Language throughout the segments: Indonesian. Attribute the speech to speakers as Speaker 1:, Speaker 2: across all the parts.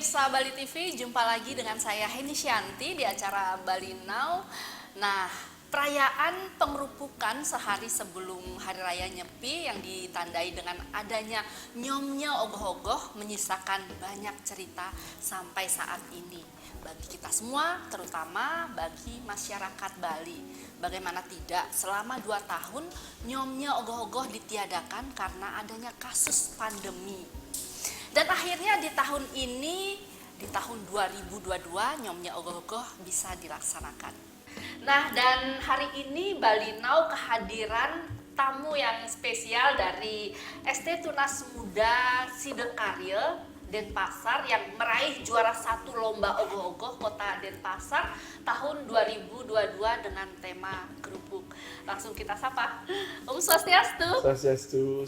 Speaker 1: pemirsa Bali TV, jumpa lagi dengan saya Heni Syanti di acara Bali Now. Nah, perayaan pengerupukan sehari sebelum Hari Raya Nyepi yang ditandai dengan adanya nyomnya ogoh-ogoh menyisakan banyak cerita sampai saat ini. Bagi kita semua, terutama bagi masyarakat Bali. Bagaimana tidak, selama 2 tahun nyomnya ogoh-ogoh ditiadakan karena adanya kasus pandemi. Dan akhirnya di tahun ini, di tahun 2022, nyomnya ogoh-ogoh bisa dilaksanakan. Nah, dan hari ini Bali Now kehadiran tamu yang spesial dari ST Tunas Muda Sidekarya Denpasar yang meraih juara 1 lomba ogoh-ogoh Kota Denpasar tahun 2022 dengan tema kerupuk. Langsung kita sapa. Om Swastiastu.
Speaker 2: Swastiastu.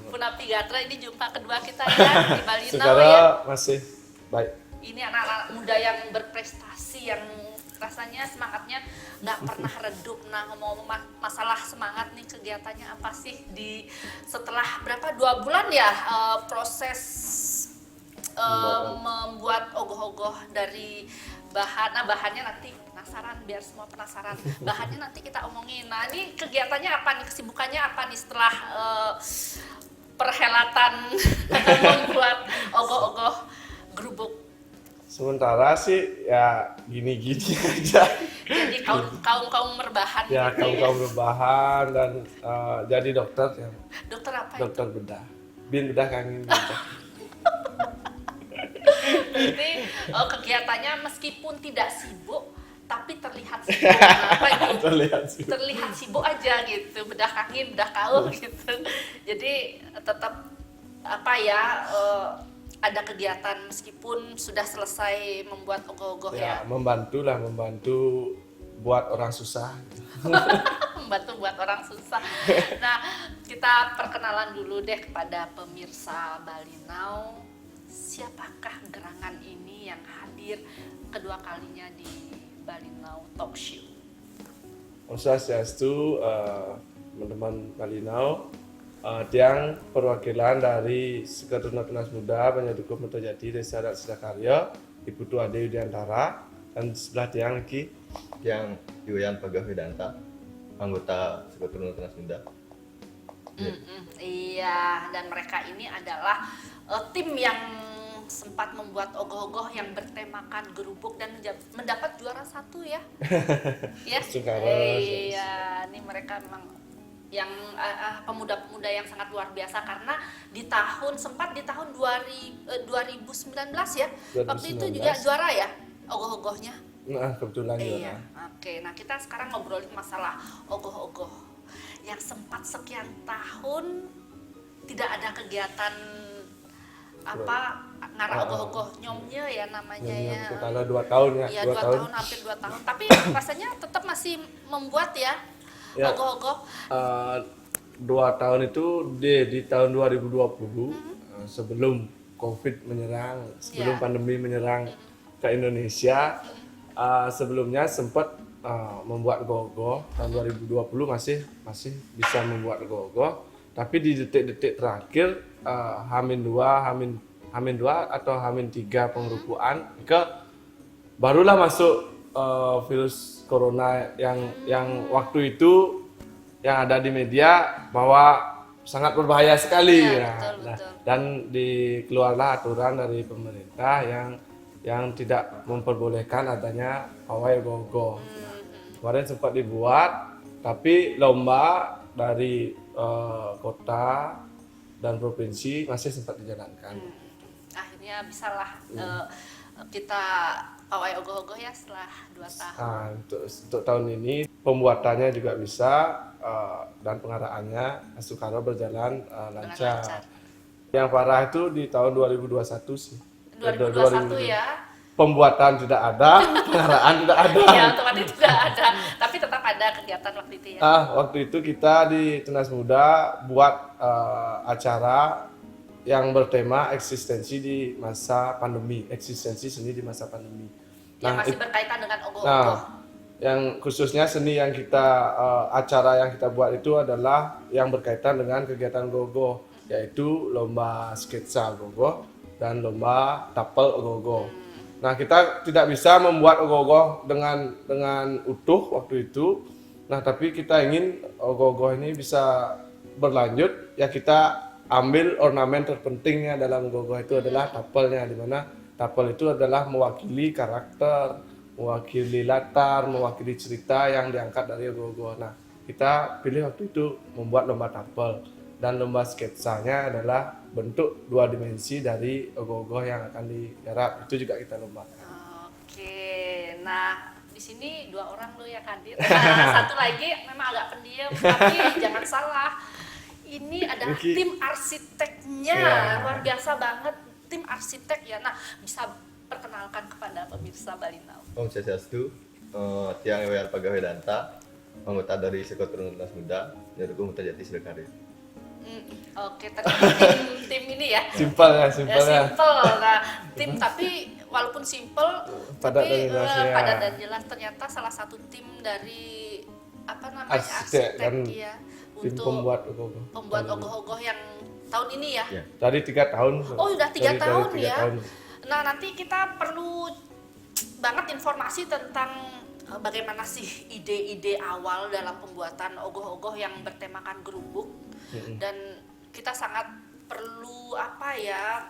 Speaker 1: Punapi Gatra, ini jumpa kedua kita ya di Bali Now
Speaker 2: Sekarang
Speaker 1: ya.
Speaker 2: masih baik.
Speaker 1: Ini anak-anak muda yang berprestasi, yang rasanya semangatnya nggak pernah redup. Nah, ngomong masalah semangat nih, kegiatannya apa sih di setelah berapa 2 bulan ya proses membuat ogoh-ogoh dari bahan. Nah, bahannya nanti penasaran, biar semua penasaran. Bahannya nanti kita omongin. Nah, ini kegiatannya apa nih, kesibukannya apa nih setelah perhelatan membuat ogoh-ogoh gerubuk.
Speaker 2: Sementara sih ya gini-gini aja.
Speaker 1: Jadi kaum berbahan.
Speaker 2: Ya
Speaker 1: gitu
Speaker 2: kaum berbahan dan jadi dokter ya.
Speaker 1: Dokter apa
Speaker 2: Dokter bedah. Bin bedah kangen bedah.
Speaker 1: Jadi kegiatannya meskipun tidak sibuk tapi terlihat sibuk. Apa gitu? Terlihat sibuk aja gitu, bedah kaki, bedah kaul gitu. Jadi tetap apa ya, ada kegiatan meskipun sudah selesai membuat ogoh-ogoh ya.
Speaker 2: Membantu buat orang susah.
Speaker 1: Membantu buat orang susah. Nah, kita perkenalan dulu deh kepada pemirsa Bali Now. Siapakah gerangan ini yang hadir kedua kalinya di Bali Now Talk Show?
Speaker 2: Om Swastiastu, teman-teman Bali Now, tiang perwakilan dari Sekretariat Tunas Muda Banyadukuh Mertojati Desa Adat Sidakarya, Ibu Tua Dewi Diantara, dan sebelah tiang lagi
Speaker 3: yang Yuyan Pagawidanta, anggota Sekretariat Tunas Muda.
Speaker 1: Iya, dan mereka ini adalah tim yang sempat membuat ogoh-ogoh yang bertemakan gerubuk dan mendapat juara 1 ya. Ya. Iya, ini mereka memang yang pemuda-pemuda yang sangat luar biasa karena di tahun 2019 ya. 2019. Waktu itu juga juara ya ogoh-ogohnya.
Speaker 2: Nah, kebetulan
Speaker 1: iya. Oke, nah kita sekarang ngobrolin masalah ogoh-ogoh yang sempat sekian tahun tidak ada kegiatan ngarah ogoh-ogoh nyomnya ya namanya ya.
Speaker 2: Karena 2 tahun ya.
Speaker 1: Iya, 2 tahun, hampir 2 tahun. Tapi rasanya tetap masih membuat ya ogoh-ogoh.
Speaker 2: 2 tahun itu di tahun 2020 sebelum COVID menyerang, sebelum pandemi menyerang ke Indonesia, sebelumnya sempat membuat ogoh-ogoh. Tahun 2020 masih bisa membuat ogoh-ogoh, tapi di detik-detik terakhir H-2 atau H-3 pengerupukan barulah masuk virus corona yang waktu itu yang ada di media bahwa sangat berbahaya sekali ya, betul. Dan dikeluarlah aturan dari pemerintah yang tidak memperbolehkan adanya pawai ogoh-ogoh. Kemarin sempat dibuat, tapi lomba dari kota dan provinsi masih sempat dijalankan.
Speaker 1: Akhirnya bisalah kita pawai ogoh-ogoh ya setelah 2 tahun.
Speaker 2: Nah, untuk tahun ini pembuatannya juga bisa dan pengarahannya Sukaro berjalan lancar. Yang parah itu di tahun 2021 sih.
Speaker 1: 2021 ya.
Speaker 2: Pembuatan tidak ada, pengarahan tidak ada.
Speaker 1: Ya, otomatis tidak ada. Tapi tetap ada kegiatan waktu itu ya.
Speaker 2: Waktu itu kita di Tunas Muda buat acara yang bertema eksistensi di masa pandemi, eksistensi seni di masa pandemi.
Speaker 1: Yang masih berkaitan dengan ogoh-ogoh.
Speaker 2: Yang khususnya seni yang kita acara yang kita buat itu adalah yang berkaitan dengan kegiatan ogoh-ogoh, yaitu lomba sketsa ogoh-ogoh dan lomba tapel ogoh-ogoh. Nah, kita tidak bisa membuat ogoh-ogoh dengan utuh waktu itu. Nah, tapi kita ingin ogoh-ogoh ini bisa berlanjut, ya kita ambil ornamen terpentingnya dalam ogoh-ogoh itu adalah tapelnya, di mana tapel itu adalah mewakili karakter, mewakili latar, mewakili cerita yang diangkat dari ogoh-ogoh. Nah, kita pilih waktu itu membuat lomba tapel, dan lomba sketsanya adalah bentuk 2 dimensi dari ogoh-ogoh yang akan digarap. Itu juga kita lomba.
Speaker 1: Oke, nah di sini 2 orang lo yang hadir. Nah, satu lagi memang agak pendiam, tapi jangan salah. Ini adalah
Speaker 2: Oke.
Speaker 1: tim arsiteknya,
Speaker 2: Ya.
Speaker 1: luar biasa banget tim arsitek ya. Nah, bisa perkenalkan kepada pemirsa Balinau.
Speaker 3: Om Swastiastu, Tiang Ewean Pagawe Danta, anggota dari Sektor Tunas Muda, Pendukung Mutajati Sedekari.
Speaker 1: Oke, ternyata tim ini ya.
Speaker 2: Simpel ya,
Speaker 1: Ya,
Speaker 2: simpel ya.
Speaker 1: simple. Nah, tim tapi walaupun simple,
Speaker 2: Padat
Speaker 1: tapi
Speaker 2: dan jelas, ya.
Speaker 1: padat dan jelas. Ternyata salah satu tim dari apa namanya
Speaker 2: Arsitek dan
Speaker 1: ya,
Speaker 2: tim
Speaker 1: untuk
Speaker 2: pembuat ogoh-ogoh.
Speaker 1: pembuat ogoh-ogoh yang tahun ini ya.
Speaker 3: Ya.
Speaker 2: Dari 3 tahun.
Speaker 1: Oh, udah 3
Speaker 2: Dari
Speaker 1: tahun
Speaker 2: 3
Speaker 1: ya.
Speaker 2: tahun.
Speaker 1: Nah, nanti kita perlu banget informasi tentang bagaimana sih ide-ide awal dalam pembuatan ogoh-ogoh yang bertemakan gerubuk. Dan kita sangat perlu apa ya,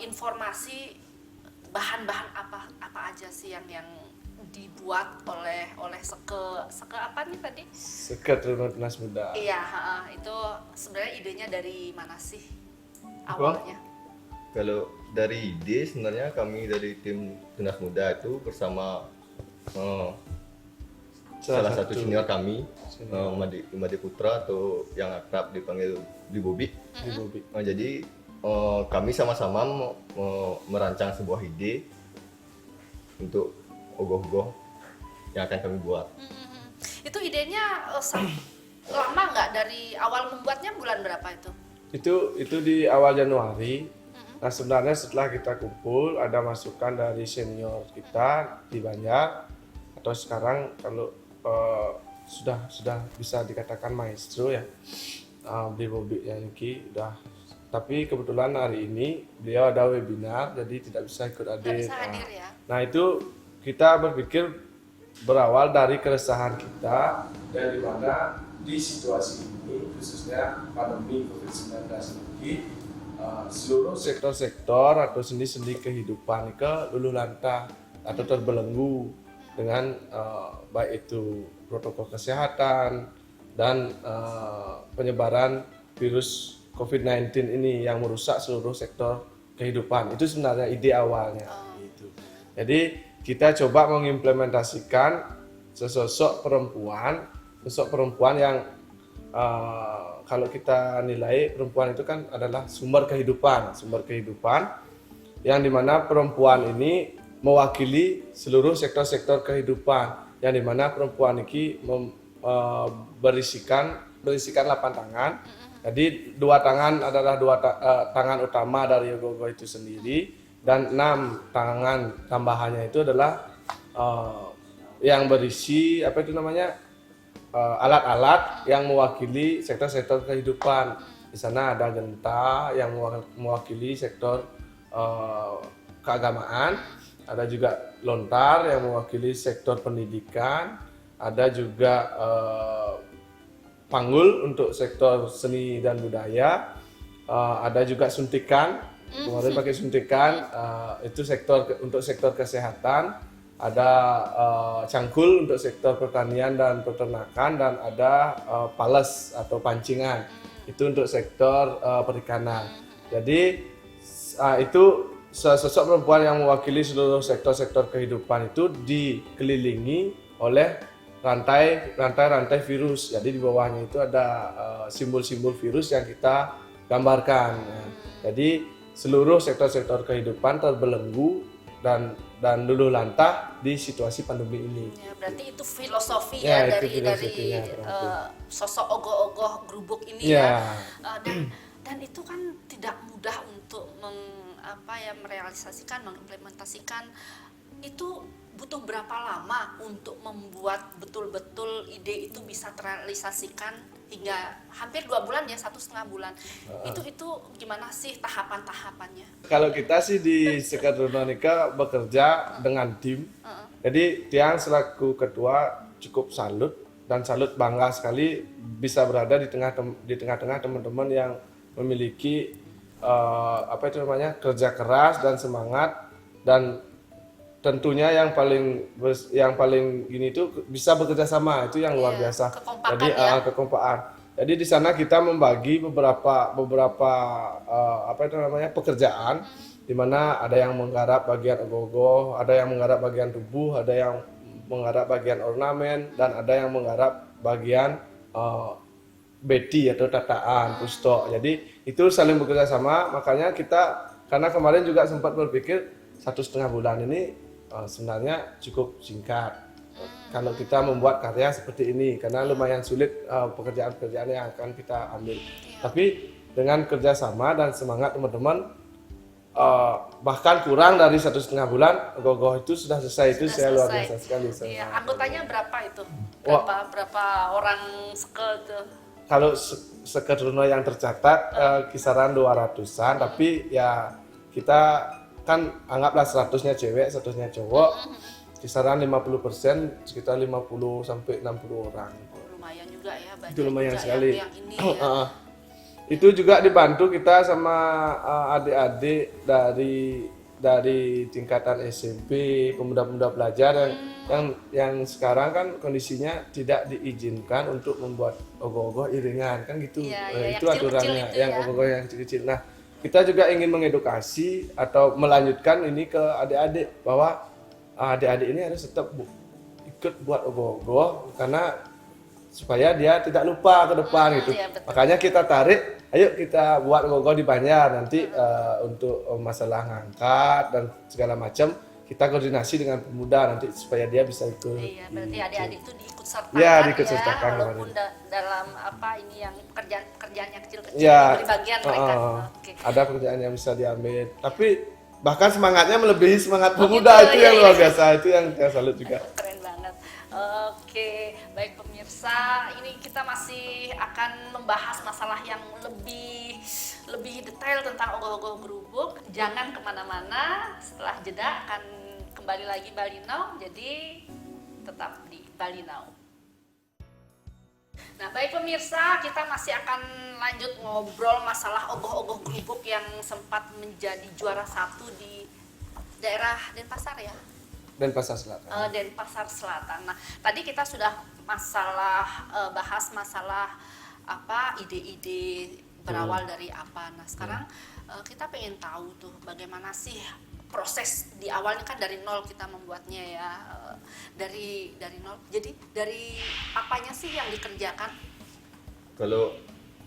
Speaker 1: informasi bahan-bahan apa aja sih yang dibuat oleh seke apa nih tadi?
Speaker 2: Sektor Tunas Muda.
Speaker 1: Iya, itu sebenarnya idenya dari mana sih awalnya?
Speaker 3: Kalau dari ide sebenarnya kami dari tim Tunas Muda itu bersama salah satu senior kami, Madi Putra atau yang akrab dipanggil Di Bobi.
Speaker 2: Di Bobi.
Speaker 3: Jadi kami sama-sama merancang sebuah ide untuk ogoh-ogoh yang akan kami buat.
Speaker 1: Itu idenya lama nggak, dari awal membuatnya bulan berapa itu?
Speaker 2: Itu di awal Januari. Nah, sebenarnya setelah kita kumpul ada masukan dari senior kita di Banjar, atau sekarang kalau sudah bisa dikatakan maestro ya, di Bobi Yanki udah. Tapi kebetulan hari ini beliau ada webinar, jadi tidak bisa ikut
Speaker 1: Nggak
Speaker 2: hadir.
Speaker 1: bisa hadir ya?
Speaker 2: Nah, itu kita berpikir berawal dari keresahan kita, dan di mana di situasi ini khususnya pandemi COVID-19 ini, seluruh sektor-sektor atau sendi-sendi kehidupan ke luluh lantah atau terbelenggu dengan baik itu protokol kesehatan dan penyebaran virus COVID-19 ini yang merusak seluruh sektor kehidupan. Itu sebenarnya ide awalnya. Gitu. Jadi kita coba mengimplementasikan sosok perempuan yang kalau kita nilai perempuan itu kan adalah sumber kehidupan yang dimana perempuan ini mewakili seluruh sektor-sektor kehidupan, yang dimana perempuan ini berisikan 8 tangan. Jadi 2 tangan adalah tangan utama dari ogoh-ogoh itu sendiri, dan 6 tangan tambahannya itu adalah yang berisi apa itu namanya, alat-alat yang mewakili sektor-sektor kehidupan. Di sana ada genta yang mewakili sektor keagamaan, ada juga lontar yang mewakili sektor pendidikan, ada juga panggul untuk sektor seni dan budaya, ada juga suntikan, kemarin pakai suntikan, itu untuk sektor kesehatan, ada cangkul untuk sektor pertanian dan peternakan, dan ada pales atau pancingan, itu untuk sektor perikanan. Jadi itu sosok perempuan yang mewakili seluruh sektor-sektor kehidupan itu dikelilingi oleh rantai virus. Jadi di bawahnya itu ada simbol-simbol virus yang kita gambarkan. Nah, jadi seluruh sektor-sektor kehidupan terbelenggu dan luluh lantah di situasi pandemi ini.
Speaker 1: Ya, berarti itu filosofi
Speaker 2: Ya,
Speaker 1: ya,
Speaker 2: itu filosofinya,
Speaker 1: sosok ogoh-ogoh gerubuk ini
Speaker 2: Ya.
Speaker 1: ya. Dan itu kan tidak mudah untuk merealisasikan, mengimplementasikan. Itu butuh berapa lama untuk membuat betul-betul ide itu bisa terrealisasikan hingga hampir 2 bulan ya, 1,5 bulan. Itu gimana sih tahapan-tahapannya?
Speaker 2: Kalau kita sih di Sekadronika bekerja dengan tim. Jadi Tiang selaku ketua cukup salut dan salut bangga sekali bisa berada di tengah-tengah teman-teman yang memiliki kerja keras dan semangat, dan tentunya yang paling gini itu bisa bekerja sama, itu yang luar
Speaker 1: Iya,
Speaker 2: biasa.
Speaker 1: kekompakan
Speaker 2: Jadi
Speaker 1: ya.
Speaker 2: kekompakan. Jadi di sana kita membagi beberapa pekerjaan, di mana ada yang menggarap bagian ogoh-ogoh, ada yang menggarap bagian tubuh, ada yang menggarap bagian ornamen, dan ada yang menggarap bagian beti atau tataan, pustok. Jadi itu saling bekerja sama. Makanya kita, karena kemarin juga sempat berpikir 1,5 bulan ini sebenarnya cukup singkat kalau kita membuat karya seperti ini, karena lumayan sulit pekerjaan-pekerjaan yang akan kita ambil. Tapi dengan kerjasama dan semangat teman-teman, bahkan kurang dari 1,5 bulan ogoh-ogoh itu sudah selesai. Itu saya luar biasa sekali.
Speaker 1: Iya, anggotanya berapa itu?
Speaker 2: Wah.
Speaker 1: Berapa orang tuh?
Speaker 2: Kalau Sekadrono yang tercatat kisaran 200-an, tapi ya kita kan anggaplah 100-nya cewek, 100-nya cowok, kisaran 50%, sekitar 50 sampai 60 orang.
Speaker 1: Lumayan juga ya, banyak
Speaker 2: Itu lumayan
Speaker 1: juga
Speaker 2: sekali.
Speaker 1: yang ini ya.
Speaker 2: Itu juga dibantu kita sama adik-adik dari tingkatan SMP, pemuda-pemuda pelajar yang sekarang kan kondisinya tidak diizinkan untuk membuat ogoh-ogoh iringan, kan gitu.
Speaker 1: Iya,
Speaker 2: Itu
Speaker 1: yang
Speaker 2: aturannya,
Speaker 1: kecil-kecil itu
Speaker 2: yang
Speaker 1: ya.
Speaker 2: ogoh-ogoh yang kecil-kecil. Nah, kita juga ingin mengedukasi atau melanjutkan ini ke adik-adik, bahwa adik-adik ini harus tetap ikut buat ogoh-ogoh, karena supaya dia tidak lupa ke depan gitu.
Speaker 1: Iya, betul.
Speaker 2: Makanya kita tarik, ayo kita buat ogoh-ogoh di Banjar nanti untuk masalah ngangkat dan segala macam, kita koordinasi dengan pemuda nanti supaya dia bisa ikut.
Speaker 1: Iya, berarti adik-adik itu diikut sertakan
Speaker 2: Ya, diikut sertakan
Speaker 1: walaupun
Speaker 2: kemarin.
Speaker 1: dalam apa ini yang pekerjaan yang kecil-kecil
Speaker 2: Ya,
Speaker 1: dari bagian mereka. Oke.
Speaker 2: ada pekerjaan yang bisa diambil. Tapi bahkan semangatnya melebihi semangat
Speaker 1: Oh,
Speaker 2: pemuda,
Speaker 1: gitu,
Speaker 2: itu yang
Speaker 1: iya,
Speaker 2: luar
Speaker 1: iya.
Speaker 2: biasa, itu yang saya salut juga.
Speaker 1: Keren banget. Oke, baik pemirsa, ini kita masih akan membahas masalah yang lebih detail tentang ogoh-ogoh gerubuk. Jangan kemana-mana, setelah jeda akan kembali lagi Bali Now, jadi tetap di Bali Now. Nah, baik pemirsa, kita masih akan lanjut ngobrol masalah ogoh-ogoh gerubuk yang sempat menjadi juara 1 di daerah Denpasar ya.
Speaker 2: Denpasar Selatan.
Speaker 1: Denpasar Selatan. Nah, tadi kita sudah bahas masalah apa ide-ide berawal dari apa. Nah, sekarang kita pengen tahu tuh bagaimana sih proses di awalnya, kan dari nol kita membuatnya ya, dari nol. Jadi dari apanya sih yang dikerjakan?
Speaker 3: Kalau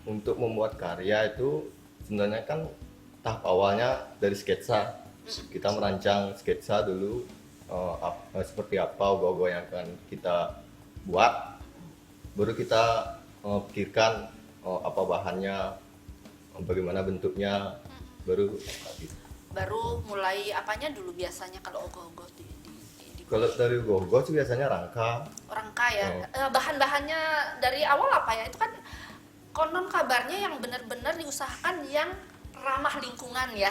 Speaker 3: untuk membuat karya itu sebenarnya kan tahap awalnya dari sketsa. Kita merancang sketsa dulu, seperti apa ogoh-ogoh yang akan kita buat. Baru kita pikirkan apa bahannya, bagaimana bentuknya,
Speaker 1: Baru mulai apanya dulu biasanya kalau ogoh-ogoh di
Speaker 3: Kalau dari ogoh-ogoh sih biasanya rangka.
Speaker 1: Rangka ya. Bahan-bahannya dari awal apa ya? Itu kan konon kabarnya yang benar-benar diusahakan yang ramah lingkungan ya.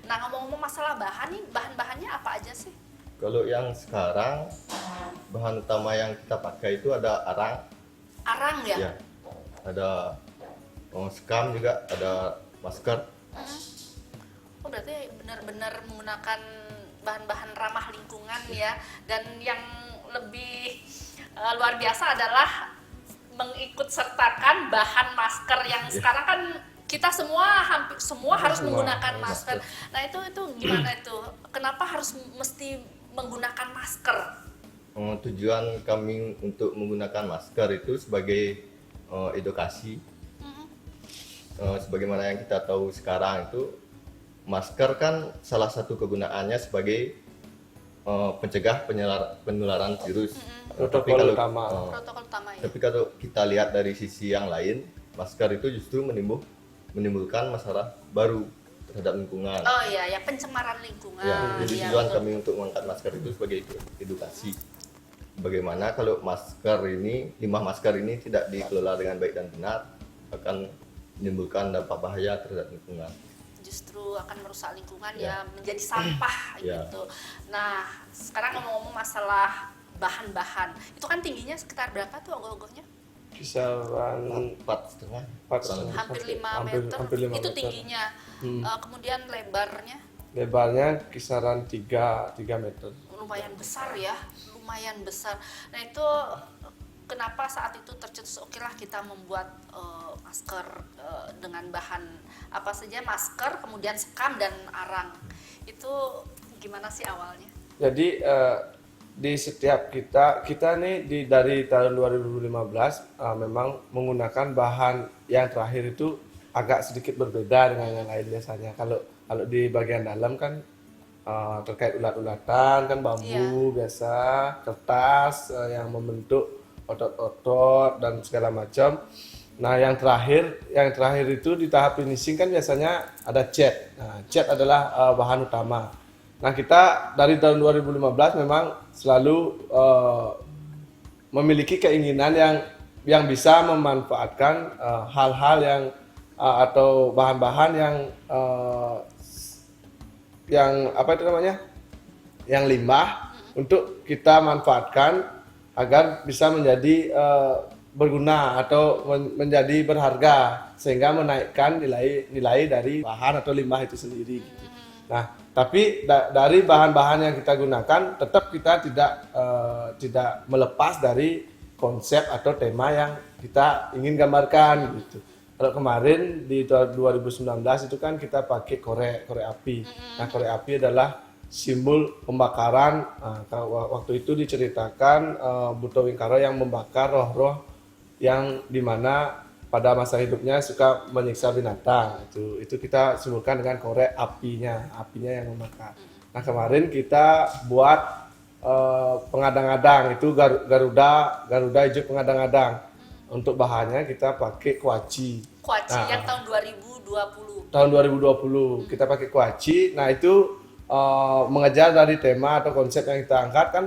Speaker 1: Nah, ngomong-ngomong masalah bahan nih, bahan-bahannya apa aja sih?
Speaker 3: Kalau yang sekarang bahan utama yang kita pakai itu ada arang,
Speaker 1: Arang ya?
Speaker 3: ya, ada sekam juga, ada masker.
Speaker 1: Oh, berarti benar-benar menggunakan bahan-bahan ramah lingkungan ya. Dan yang lebih luar biasa adalah mengikut sertakan bahan masker yang sekarang kan kita hampir semua harus menggunakan masker. Nah, itu gimana itu? Kenapa harus mesti menggunakan masker?
Speaker 3: Tujuan kami untuk menggunakan masker itu sebagai edukasi. Sebagaimana yang kita tahu sekarang itu, masker kan salah satu kegunaannya sebagai pencegah penularan virus.
Speaker 2: Protokol utama.
Speaker 1: Protokol utama ya.
Speaker 3: Tapi kalau kita lihat dari sisi yang lain, masker itu justru menimbulkan masalah baru, terhadap lingkungan.
Speaker 1: Oh iya, ya pencemaran lingkungan.
Speaker 3: Ya, jadi
Speaker 1: Iya,
Speaker 3: tujuan
Speaker 1: betul.
Speaker 3: kami untuk mengangkat masker itu sebagai edukasi. Bagaimana kalau limbah masker ini tidak dikelola dengan baik dan benar, akan menimbulkan dampak bahaya terhadap lingkungan.
Speaker 1: Justru akan merusak lingkungan
Speaker 3: Ya.
Speaker 1: ya, menjadi sampah
Speaker 3: Ya.
Speaker 1: gitu. Nah, sekarang ngomong-ngomong masalah bahan-bahan, itu kan tingginya sekitar berapa tuh ogoh-ogohnya?
Speaker 2: Kisaran
Speaker 3: 4,5
Speaker 2: empat
Speaker 3: kurang lebih.
Speaker 1: Hampir 5
Speaker 2: hampir-
Speaker 1: meter.
Speaker 2: hampir 5
Speaker 1: Itu
Speaker 2: meter.
Speaker 1: tingginya. Kemudian lebarnya
Speaker 2: Lebarnya kisaran 3 meter.
Speaker 1: lumayan besar ya, lumayan besar. Nah itu kenapa saat itu tercetus oke lah kita membuat masker dengan bahan apa saja, masker, kemudian sekam dan arang. Itu gimana sih awalnya?
Speaker 2: Jadi di setiap kita nih dari tahun 2015 memang menggunakan bahan yang terakhir itu agak sedikit berbeda dengan yang lain biasanya. Kalau di bagian dalam kan terkait ulat-ulatan kan bambu biasa, kertas yang membentuk otot-otot dan segala macam. Nah, yang terakhir itu di tahap finishing kan biasanya ada cat. Nah, cat adalah bahan utama. Nah, kita dari tahun 2015 memang selalu memiliki keinginan yang bisa memanfaatkan hal-hal yang atau bahan-bahan yang apa itu namanya? Yang limbah untuk kita manfaatkan agar bisa menjadi berguna atau menjadi berharga sehingga menaikkan nilai dari bahan atau limbah itu sendiri gitu. Nah, tapi dari bahan-bahan yang kita gunakan tetap kita tidak melepas dari konsep atau tema yang kita ingin gambarkan gitu. Kalau kemarin di tahun 2019 itu kan kita pakai korek api. Nah, korek api adalah simbol pembakaran. Waktu itu diceritakan Buto Wingkaro yang membakar roh-roh yang dimana pada masa hidupnya suka menyiksa binatang. Itu kita simbolkan dengan korek apinya yang membakar. Nah, kemarin kita buat pengadang-adang, itu Garuda hijau pengadang-adang. Untuk bahannya kita pakai kuaci.
Speaker 1: Kuaci yang tahun 2020.
Speaker 2: Tahun 2020 kita pakai kuaci. Nah, itu mengejar dari tema atau konsep yang kita angkat kan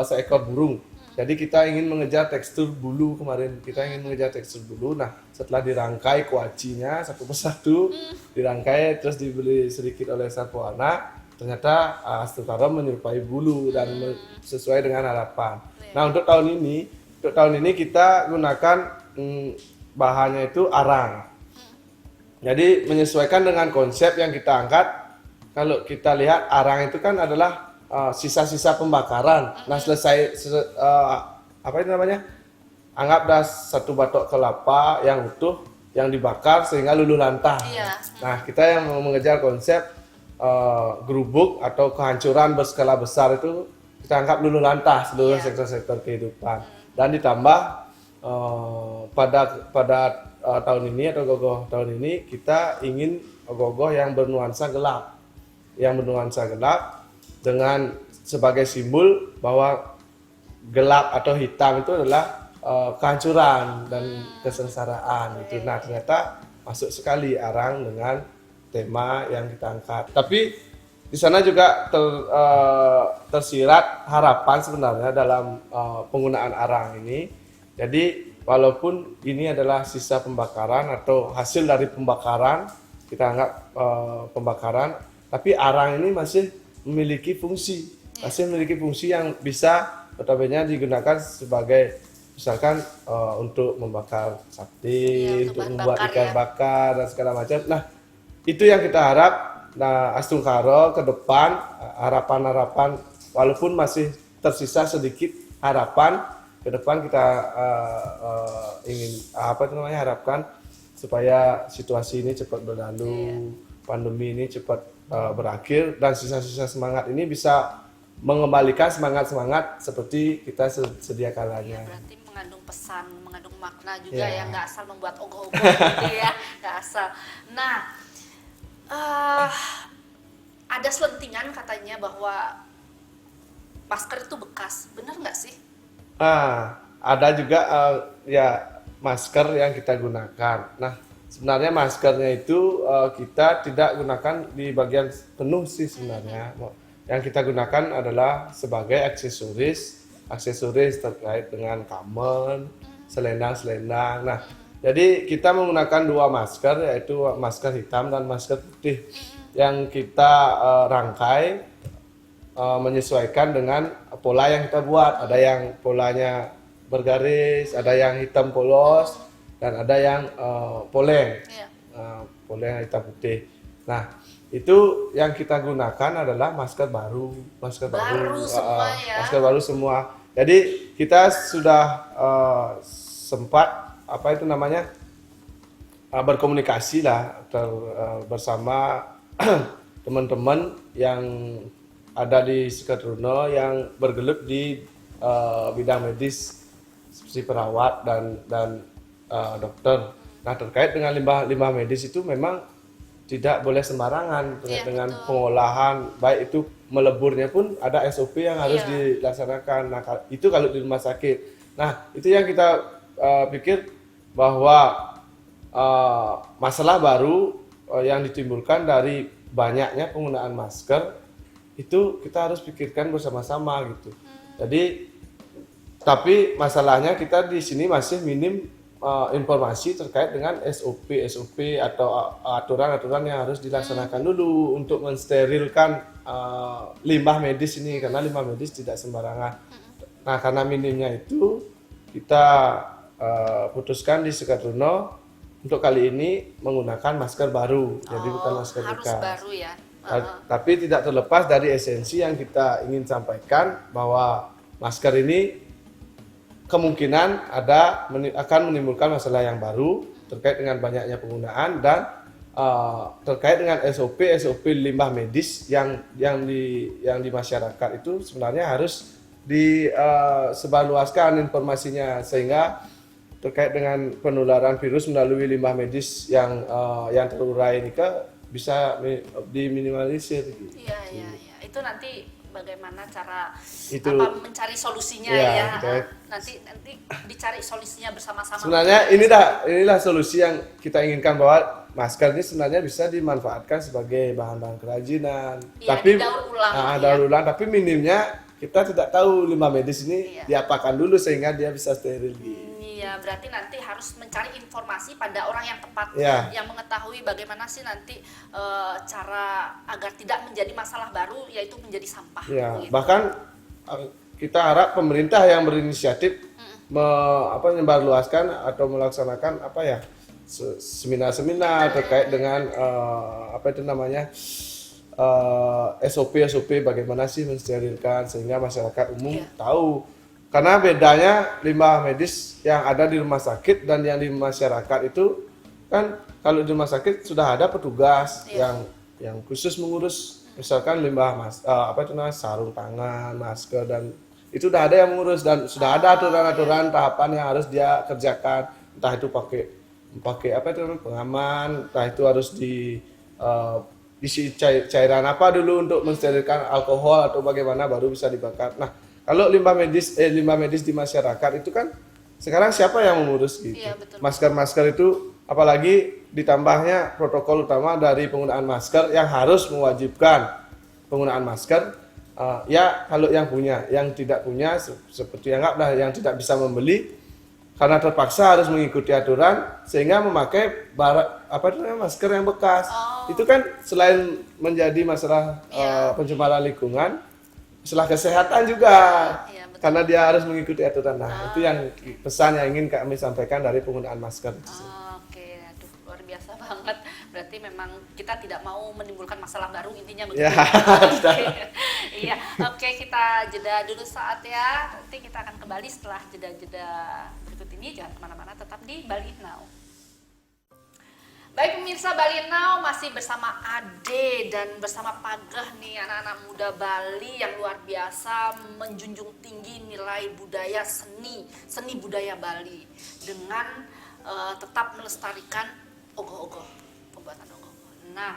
Speaker 2: seekor burung. Jadi kita ingin mengejar tekstur bulu kemarin. Kita ingin mengejar tekstur bulu. Nah, setelah dirangkai kuacinya satu persatu, dirangkai terus dibeli sedikit oleh Sarpoana, ternyata Astutaro menyerupai bulu dan sesuai dengan harapan. Nah, untuk tahun ini kita gunakan bahannya itu arang. Jadi menyesuaikan dengan konsep yang kita angkat. Kalau kita lihat arang itu kan adalah sisa-sisa pembakaran. Nah, apa itu namanya? Anggaplah satu batok kelapa yang utuh yang dibakar sehingga luluh lantah.
Speaker 1: Iya.
Speaker 2: Nah, kita yang mengejar konsep gerubuk atau kehancuran berskala besar itu kita anggap luluh lantah seluruh sektor-sektor kehidupan. Dan ditambah pada tahun ini atau gogoh tahun ini kita ingin gogoh yang bernuansa gelap. Yang bernuansa gelap dengan sebagai simbol bahwa gelap atau hitam itu adalah kehancuran dan kesengsaraan itu. Nah, ternyata masuk sekali arang dengan tema yang kita angkat. Tapi di sana juga tersirat harapan sebenarnya dalam penggunaan arang ini. Jadi walaupun ini adalah sisa pembakaran atau hasil dari pembakaran, kita anggap pembakaran, tapi arang ini masih memiliki fungsi yang bisa notabene digunakan sebagai misalkan untuk membakar sate, untuk membuat ikan bakar dan segala macam. Nah, itu yang kita harap. Nah, Astungkaro ke depan harapan-harapan walaupun masih tersisa sedikit harapan ke depan kita ingin harapkan supaya situasi ini cepat berlalu, pandemi ini cepat berakhir dan sisa-sisa semangat ini bisa mengembalikan semangat-semangat seperti kita sedia kalanya.
Speaker 1: Berarti mengandung pesan, mengandung makna juga ya, nggak asal membuat ogoh-ogoh gitu ya, nggak asal. Nah, ada selentingan katanya bahwa masker itu bekas, benar nggak sih?
Speaker 2: Ada juga ya masker yang kita gunakan. Nah, sebenarnya maskernya itu kita tidak gunakan di bagian penuh sih sebenarnya. Yang kita gunakan adalah sebagai aksesoris terkait dengan kamen, selendang-selendang. Nah, jadi kita menggunakan dua masker, yaitu masker hitam dan masker putih yang kita rangkai menyesuaikan dengan pola yang kita buat. Ada yang polanya bergaris, ada yang hitam polos, dan ada yang poleng,
Speaker 1: Iya.
Speaker 2: poleng hitam putih. Nah, itu yang kita gunakan adalah masker baru
Speaker 1: Semua ya.
Speaker 2: masker baru semua. Jadi kita sudah sempat apa itu namanya berkomunikasi lah bersama teman-teman yang ada di Sekertruno yang bergelut di bidang medis seperti perawat dan dokter. Nah, terkait dengan limbah medis itu memang tidak boleh sembarangan terkait dengan pengolahan, baik itu meleburnya pun ada SOP yang harus dilaksanakan. Nah, itu kalau di rumah sakit. Nah, itu yang kita pikir bahwa masalah baru yang ditimbulkan dari banyaknya penggunaan masker itu kita harus pikirkan bersama-sama gitu. Jadi tapi masalahnya kita di sini masih minim informasi terkait dengan SOP atau aturan-aturan yang harus dilaksanakan dulu untuk mensterilkan limbah medis ini, karena limbah medis tidak sembarangan. Nah, karena minimnya itu kita putuskan di Sekertruno untuk kali ini menggunakan masker baru, jadi bukan masker
Speaker 1: Harus
Speaker 2: bekas.
Speaker 1: baru ya.
Speaker 2: Tapi tidak terlepas dari esensi yang kita ingin sampaikan bahwa masker ini kemungkinan akan menimbulkan masalah yang baru terkait dengan banyaknya penggunaan dan terkait dengan SOP limbah medis yang di masyarakat itu sebenarnya harus disebarluaskan informasinya, sehingga terkait dengan penularan virus melalui limbah medis yang terurai ini bisa diminimalisir.
Speaker 1: Iya. Itu nanti bagaimana cara
Speaker 2: Itu.
Speaker 1: mencari solusinya
Speaker 2: Ya,
Speaker 1: ya. Nanti dicari solusinya bersama-sama.
Speaker 2: Sebenarnya inilah solusi yang kita inginkan, bahwa masker ini sebenarnya bisa dimanfaatkan sebagai bahan-bahan kerajinan.
Speaker 1: Iya,
Speaker 2: Tapi
Speaker 1: didaur ulang,
Speaker 2: daur ulang, tapi minimnya kita tidak tahu limbah medis ini
Speaker 1: Iya.
Speaker 2: diapakan dulu sehingga dia bisa steril.
Speaker 1: Iya, berarti nanti harus mencari informasi pada orang yang tepat,
Speaker 2: Ya.
Speaker 1: yang mengetahui bagaimana sih nanti cara agar tidak menjadi masalah baru, yaitu menjadi sampah.
Speaker 2: Ya,
Speaker 1: begitu.
Speaker 2: bahkan kita harap pemerintah yang berinisiatif menyebarluaskan atau melaksanakan seminar-seminar terkait dengan SOP bagaimana sih mensterilkan, sehingga masyarakat umum tahu. Karena bedanya limbah medis yang ada di rumah sakit dan yang di masyarakat itu kan, kalau di rumah sakit sudah ada petugas yang khusus mengurus misalkan limbah sarung tangan, masker, dan itu sudah ada yang mengurus dan sudah ada aturan-aturan tahapan yang harus dia kerjakan, entah itu pakai pengaman, entah itu harus isi cairan apa dulu untuk mensterilkan, alkohol atau bagaimana baru bisa dibakar. Nah, kalau limbah medis di masyarakat itu kan sekarang siapa yang mengurus gitu?
Speaker 1: Iya, betul.
Speaker 2: Masker itu, apalagi ditambahnya protokol utama dari penggunaan masker yang harus mewajibkan penggunaan masker. Ya kalau yang punya, yang tidak punya seperti anggaplah yang tidak bisa membeli karena terpaksa harus mengikuti aturan sehingga memakai masker yang bekas. Itu kan selain menjadi masalah pencemaran lingkungan, masalah kesehatan juga,
Speaker 1: betul.
Speaker 2: karena dia harus mengikuti aturan. Nah, itu yang pesan yang ingin kami sampaikan dari penggunaan masker.
Speaker 1: Oke, aduh, luar biasa banget. Berarti memang kita tidak mau menimbulkan masalah baru, intinya begitu.
Speaker 2: Ya,
Speaker 1: Iya, oke, kita jeda dulu saat ya. Nanti kita akan kembali setelah jeda-jeda berikut ini. Jangan kemana-mana, tetap di Bali Now. Baik pemirsa, Bali Now masih bersama Ade dan bersama Pagah nih, anak-anak muda Bali yang luar biasa menjunjung tinggi nilai budaya seni budaya Bali dengan tetap melestarikan ogoh-ogoh, pembuatan ogoh-ogoh. Nah,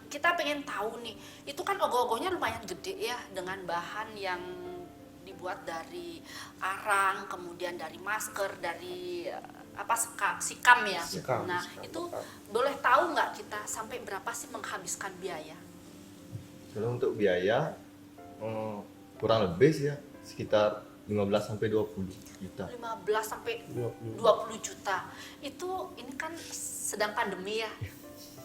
Speaker 1: kita pengen tahu nih, itu kan ogoh-ogohnya lumayan gede ya, dengan bahan yang dibuat dari arang, kemudian dari masker, dari sikam ya.
Speaker 2: Sikam,
Speaker 1: Nah,
Speaker 2: sikam,
Speaker 1: itu
Speaker 2: sikam.
Speaker 1: boleh tahu nggak kita sampai berapa sih menghabiskan biaya?
Speaker 3: Kalau untuk biaya kurang lebih sih ya sekitar 15 sampai 20 juta.
Speaker 1: 15 sampai
Speaker 2: 20.
Speaker 1: 20 juta. Itu ini kan sedang pandemi ya.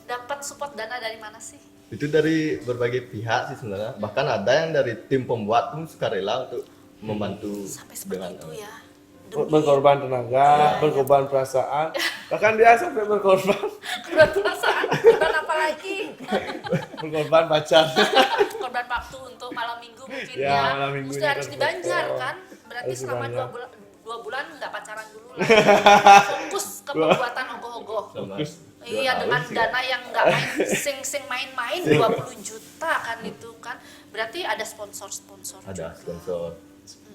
Speaker 1: Dapat support dana dari mana sih?
Speaker 3: Itu dari berbagai pihak sih sebenarnya. Bahkan ada yang dari tim pembuat pun sukarela untuk membantu
Speaker 1: Sampai seperti itu ya. Demi
Speaker 2: Berkorban tenaga, berkorban perasaan, bahkan dia sampai berkorban
Speaker 1: korban perasaan, korban apa lagi?
Speaker 2: berkorban pacar.
Speaker 1: Korban waktu untuk malam minggu mungkin
Speaker 2: Ya,
Speaker 1: ya.
Speaker 2: malam minggunya
Speaker 1: Mesti harus
Speaker 2: kan
Speaker 1: dibanjar
Speaker 2: foto.
Speaker 1: kan? Berarti
Speaker 2: Harus
Speaker 1: selama
Speaker 2: dibanjar.
Speaker 1: 2 bulan nggak pacaran dulu lah. Fokus ke pembuatan ogoh-ogoh.
Speaker 3: sama
Speaker 1: Iya,
Speaker 3: 2
Speaker 1: dengan
Speaker 3: tahun sih.
Speaker 1: dana yang nggak sing main-main 20 juta kan itu kan. Berarti ada sponsor-sponsor
Speaker 3: Ada
Speaker 1: juga.
Speaker 3: sponsor.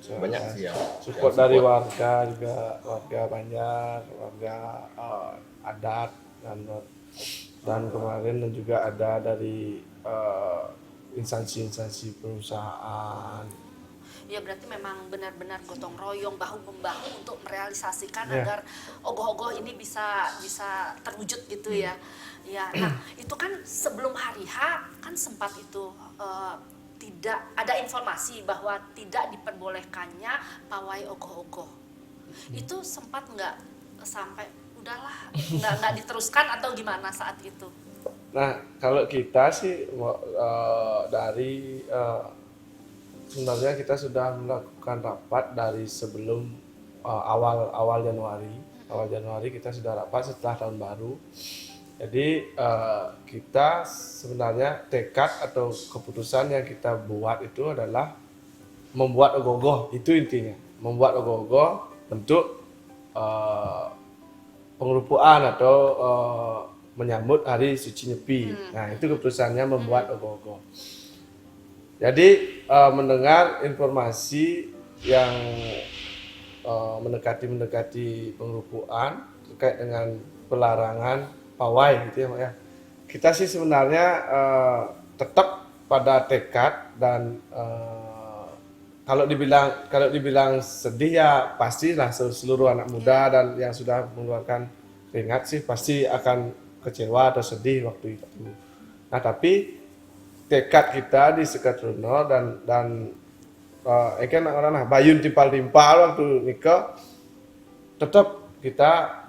Speaker 3: Banyak sih ya.
Speaker 2: Support
Speaker 3: yang
Speaker 2: dari
Speaker 3: support.
Speaker 2: warga juga, warga banyak, warga adat dan kemarin dan juga ada dari instansi-instansi perusahaan.
Speaker 1: Ya berarti memang benar-benar gotong royong bahu membahu untuk merealisasikan
Speaker 2: Ya.
Speaker 1: agar ogoh-ogoh ini bisa terwujud gitu ya. Ya, nah itu kan sebelum hari H kan sempat itu tidak ada informasi bahwa tidak diperbolehkannya pawai ogoh-ogoh. Itu sempat nggak sampai udahlah nggak diteruskan atau gimana saat itu?
Speaker 2: Nah, kalau kita sih dari sebenarnya kita sudah melakukan rapat dari sebelum awal Januari. Awal Januari kita sudah rapat setelah tahun baru. Jadi kita sebenarnya tekad atau keputusan yang kita buat itu adalah membuat ogoh-ogoh, itu intinya. Membuat ogoh-ogoh bentuk pengerupuan atau menyambut Hari Suci Nyepi. Nah, itu keputusannya membuat ogoh-ogoh. Jadi mendengar informasi yang mendekati pengerupuan terkait dengan pelarangan pawai gitu ya, Mak ya. Kita sih sebenarnya tetap pada tekad dan kalau dibilang sedih ya pastilah seluruh anak muda dan yang sudah mengeluarkan keringat sih pasti akan kecewa atau sedih waktu itu. Nah, tapi tekad kita di Sekatruno dan kan orang bayun timpal-timpal waktu nikah tetap kita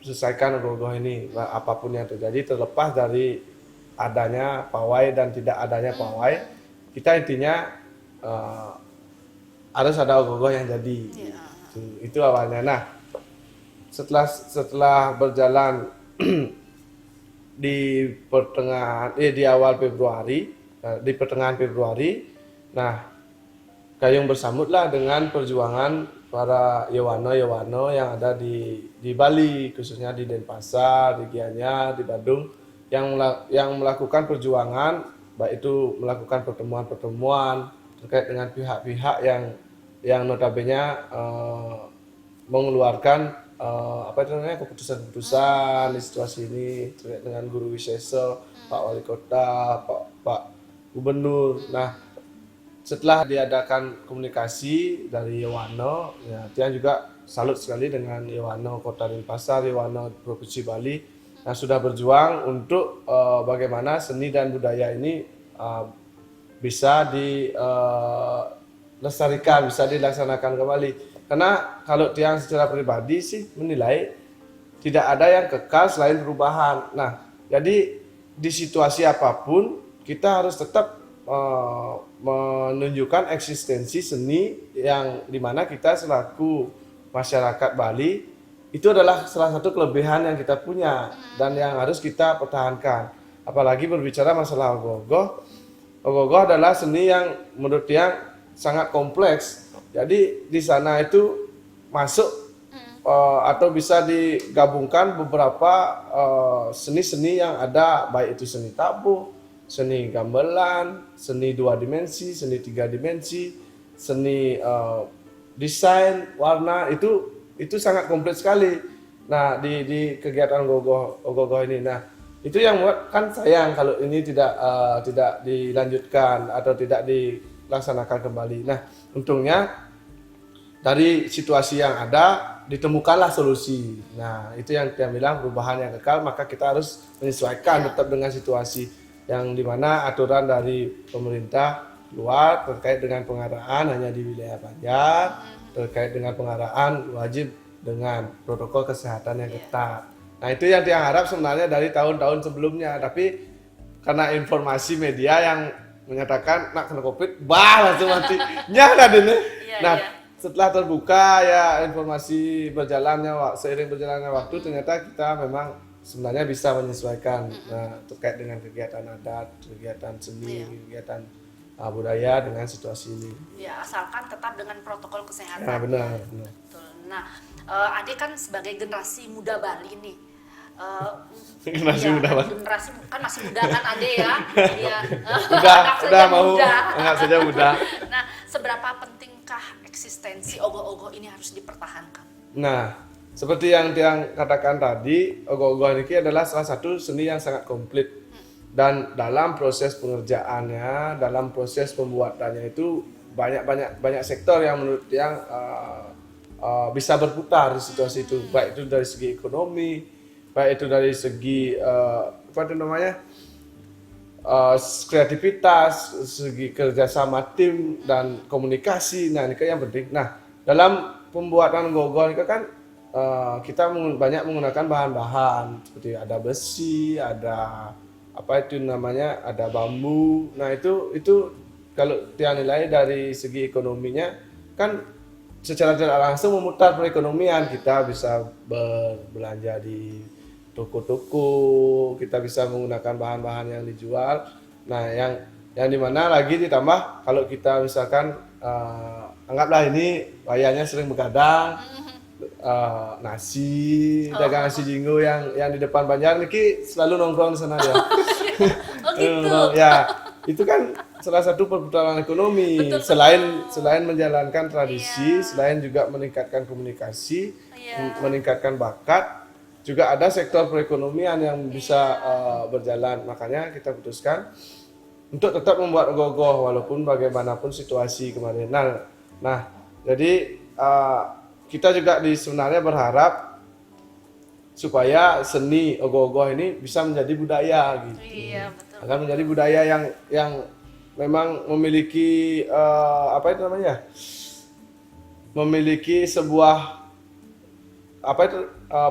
Speaker 2: selesaikan ogoh-ogoh ini apapun yang terjadi terlepas dari adanya pawai dan tidak adanya pawai, kita intinya harus ada ogoh-ogoh yang jadi.
Speaker 1: Ya.
Speaker 2: Itu awalnya. Nah, setelah berjalan di awal Februari, di pertengahan Februari, nah Gayung bersambutlah dengan perjuangan para Yowano yang ada di Bali, khususnya di Denpasar, di Gianyar, di Badung, yang melakukan perjuangan, baik itu melakukan pertemuan-pertemuan terkait dengan pihak-pihak yang notabene mengeluarkan keputusan-keputusan di situasi ini terkait dengan Guru Wiseso, Pak Wali Kota, Pak Gubernur. Nah, setelah diadakan komunikasi dari Yowano, ya, Tian juga salut sekali dengan Yowano Kota Denpasar, Yowano Provinsi Bali yang sudah berjuang untuk bagaimana seni dan budaya ini bisa dilestarikan, bisa dilaksanakan kembali. Karena kalau Tian secara pribadi sih menilai tidak ada yang kekal selain perubahan. Nah, jadi di situasi apapun kita harus tetap menunjukkan eksistensi seni yang dimana kita selaku masyarakat Bali itu adalah salah satu kelebihan yang kita punya dan yang harus kita pertahankan. Apalagi berbicara masalah ogoh-ogoh, ogoh-ogoh adalah seni yang menurut yang sangat kompleks. Jadi di sana itu masuk atau bisa digabungkan beberapa seni-seni yang ada, baik itu seni tabuh, seni gamelan, seni 2 dimensi, seni 3 dimensi, seni desain, warna, itu sangat kompleks sekali. Nah, di kegiatan ogoh-ogoh ini. Nah, itu yang membuat kan sayang kalau ini tidak dilanjutkan atau tidak dilaksanakan kembali. Nah, untungnya dari situasi yang ada ditemukanlah solusi. Nah, itu yang dia bilang perubahan yang kekal, maka kita harus menyesuaikan tetap dengan situasi yang dimana aturan dari pemerintah luar terkait dengan pengadaan hanya di wilayah Banjar, terkait dengan pengadaan wajib dengan protokol kesehatan yang ketat. Nah, itu yang dia harap sebenarnya dari tahun-tahun sebelumnya, tapi karena informasi media yang menyatakan nak kena COVID, langsung mati. Nyala deh. Nah, setelah terbuka ya informasi seiring berjalannya waktu, ternyata kita memang sebenarnya bisa menyesuaikan terkait dengan kegiatan adat, kegiatan seni, kegiatan budaya dengan situasi ini.
Speaker 1: Ya, asalkan tetap dengan protokol kesehatan.
Speaker 2: Nah, benar.
Speaker 1: Betul. Nah, Ade kan sebagai generasi muda Bali nih.
Speaker 2: Generasi muda Bali.
Speaker 1: Generasi kan masih muda kan Ade ya. Iya.
Speaker 2: Udah mau anggap saja muda.
Speaker 1: Nah, seberapa pentingkah eksistensi ogoh-ogoh ini harus dipertahankan?
Speaker 2: Nah, seperti yang Tiang katakan tadi, ogoh-ogoh ini adalah salah satu seni yang sangat komplit. Dan dalam proses pengerjaannya, dalam proses pembuatannya itu banyak sektor yang menurut Tiang bisa berputar di situasi itu. Baik itu dari segi ekonomi, baik itu dari segi kreativitas, segi kerjasama tim dan komunikasi. Nah, ini yang penting. Nah, dalam pembuatan ogoh-ogoh ini kan kita banyak menggunakan bahan-bahan seperti ada besi, ada ada bambu. Nah, itu kalau dia nilai dari segi ekonominya kan secara tidak langsung memutar perekonomian. Kita bisa berbelanja di toko-toko, kita bisa menggunakan bahan-bahan yang dijual. Nah, yang dimana lagi ditambah kalau kita misalkan anggaplah ini wayahnya sering begadang, dagang nasi jinggo yang di depan Banjar niki selalu nongkrong di sana ya.
Speaker 1: Oh gitu.
Speaker 2: Ya, itu kan salah satu perputaran ekonomi. Selain menjalankan tradisi, selain juga meningkatkan komunikasi, meningkatkan bakat, juga ada sektor perekonomian yang bisa berjalan. Makanya kita putuskan untuk tetap membuat ogoh-ogoh walaupun bagaimanapun situasi kemarin. Nah, jadi kita juga sebenarnya berharap supaya seni ogoh-ogoh ini bisa menjadi budaya gitu.
Speaker 1: Iya, betul.
Speaker 2: Akan menjadi budaya yang memang memiliki memiliki sebuah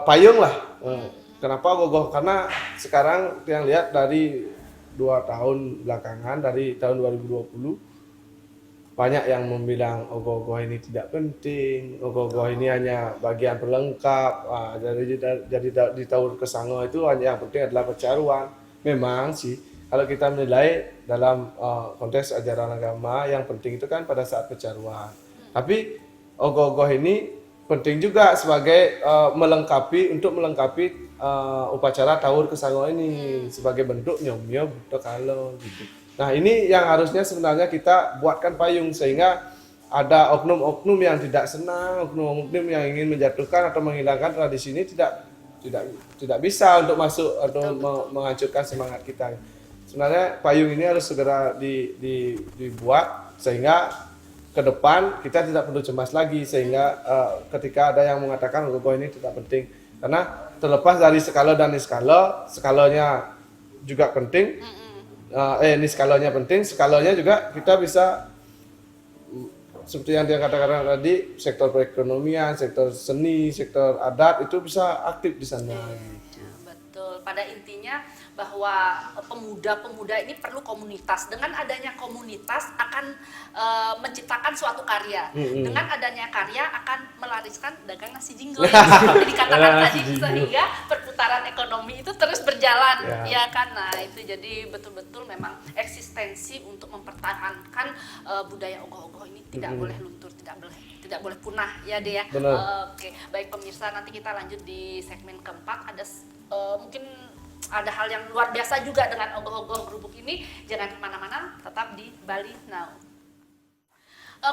Speaker 2: payung lah. Kenapa ogoh-ogoh? Karena sekarang yang lihat dari 2 tahun belakangan, dari tahun 2020 banyak yang membilang ogoh-ogoh ini tidak penting, ogoh-ogoh ini hanya bagian pelengkap. Jadi di tahun Kesango itu hanya yang penting adalah percaruan. Memang sih kalau kita menilai dalam konteks ajaran agama yang penting itu kan pada saat percaruan. Tapi ogoh-ogoh ini penting juga sebagai melengkapi upacara Tawur Kesango ini sebagai bentuk nyom-nyom kalau gitu. Nah, ini yang harusnya sebenarnya kita buatkan payung sehingga ada oknum-oknum yang tidak senang, oknum-oknum yang ingin menjatuhkan atau menghilangkan tradisi ini tidak bisa untuk masuk atau menghancurkan semangat kita. Sebenarnya payung ini harus segera dibuat sehingga ke depan kita tidak perlu cemas lagi, sehingga ketika ada yang mengatakan ogoh ini tidak penting, karena terlepas dari skala dan niskala, skalanya juga penting. Ini skalanya penting, skalanya juga kita bisa seperti yang dia katakan tadi, sektor perekonomian, sektor seni, sektor adat itu bisa aktif di sana.
Speaker 1: Betul. Pada intinya bahwa pemuda-pemuda ini perlu komunitas. Dengan adanya komunitas akan menciptakan suatu karya. Dengan adanya karya akan melariskan dagang nasi jinggo yang seperti dikatakan tadi, sehingga perputaran ekonomi itu terus berjalan, ya kan? Nah, itu jadi betul-betul memang eksistensi untuk mempertahankan budaya ogoh-ogoh ini tidak boleh luntur, tidak boleh punah, ya Dea. Oke, baik pemirsa, nanti kita lanjut di segmen keempat. Ada mungkin ada hal yang luar biasa juga dengan ogoh-ogoh Berubuk ini. Jangan kemana-mana, tetap di Bali Now.